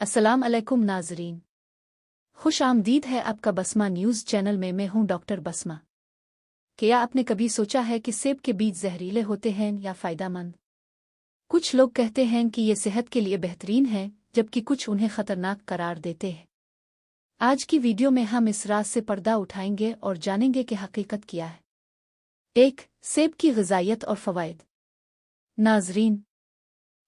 अस्सलाम अलैकुम नाजरीन, खुश आमदीद है आपका बसमा न्यूज़ चैनल में। मैं हूं डॉक्टर बसमा। क्या आपने कभी सोचा है कि सेब के बीज जहरीले होते हैं या फ़ायदेमंद? कुछ लोग कहते हैं कि ये सेहत के लिए बेहतरीन है, जबकि कुछ उन्हें खतरनाक करार देते हैं। आज की वीडियो में हम इस राज से पर्दा उठाएंगे और जानेंगे कि हकीकत क्या है। 1. सेब की ग़िज़ाइयत और फ़वाइद। नाजरीन,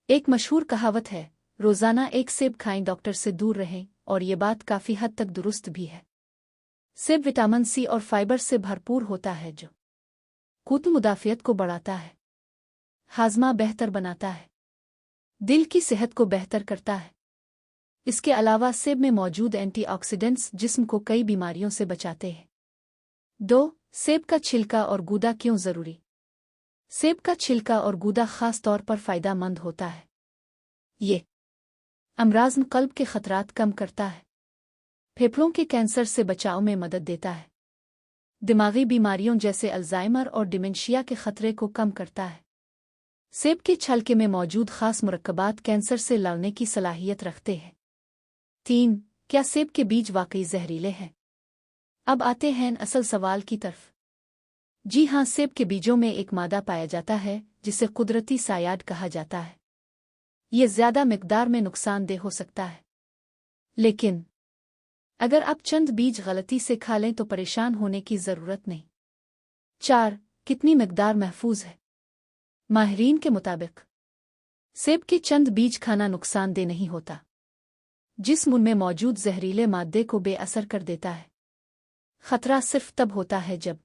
एक मशहूर कहावत है, रोज़ाना एक सेब खाएं, डॉक्टर से दूर रहें, और ये बात काफ़ी हद तक दुरुस्त भी है। सेब विटामिन सी और फाइबर से भरपूर होता है, जो क़ुव्वत मुदाफ़ियत को बढ़ाता है, हाज़मा बेहतर बनाता है, दिल की सेहत को बेहतर करता है। इसके अलावा सेब में मौजूद एंटीऑक्सीडेंट्स जिस्म को कई बीमारियों से बचाते हैं। 2. सेब का छिलका और गूदा क्यों ज़रूरी? सेब का छिलका और गूदा ख़ास तौर पर फ़ायदेमंद होता है। ये अमराज़ क़ल्ब के ख़तरात कम करता है, फेफड़ों के कैंसर से बचाव में मदद देता है, दिमागी बीमारियों जैसे अल्जाइमर और डिमेंशिया के खतरे को कम करता है। सेब के छिलके में मौजूद ख़ास मुरक्कबात कैंसर से लड़ने की सलाहियत रखते हैं। 3. क्या सेब के बीज वाकई जहरीले हैं? अब आते हैं असल सवाल की तरफ। जी हाँ, सेब के बीजों में एक मादा पाया जाता है जिसे कुदरती सायाड कहा जाता है। ये ज़्यादा मिकदार में नुकसानदेह हो सकता है, लेकिन अगर आप चंद बीज गलती से खा लें तो परेशान होने की ज़रूरत नहीं। 4. कितनी मिकदार महफूज है? माहिरीन के मुताबिक सेब के चंद बीज खाना नुकसानदेह नहीं होता। जिस्म उनमें मौजूद जहरीले मादे को बेअसर कर देता है। खतरा सिर्फ तब होता है जब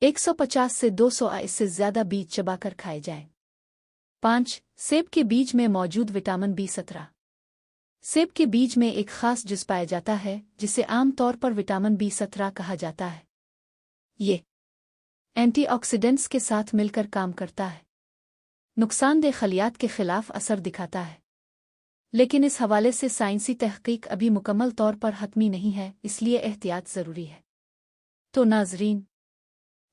150 से 200 इससे ज़्यादा बीज चबाकर खाए जाएं। 5. सेब के बीज में मौजूद विटामिन B17। सेब के बीज में एक ख़ास जुज़ पाया जाता है जिसे आम तौर पर विटामिन B17 कहा जाता है। ये एंटीऑक्सीडेंट्स के साथ मिलकर काम करता है, नुकसानदेह खलियात के खिलाफ असर दिखाता है। लेकिन इस हवाले से साइंसी तहकीक अभी मुकम्मल तौर पर हतमी नहीं है, इसलिए एहतियात ज़रूरी है। तो नाजरीन,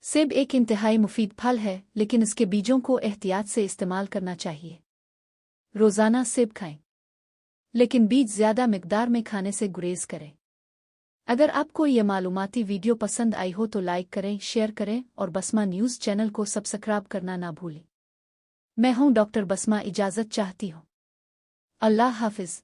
सेब एक इंतहाई मुफीद फल है, लेकिन इसके बीजों को एहतियात से इस्तेमाल करना चाहिए। रोज़ाना सेब खाएं, लेकिन बीज ज़्यादा मिकदार में खाने से गुरेज करें। अगर आपको ये मालूमाती वीडियो पसंद आई हो तो लाइक करें, शेयर करें और बसमा न्यूज़ चैनल को सब्सक्राइब करना ना भूलें। मैं हूं डॉक्टर बसमा, इजाज़त चाहती हूं। अल्लाह हाफ़िज़।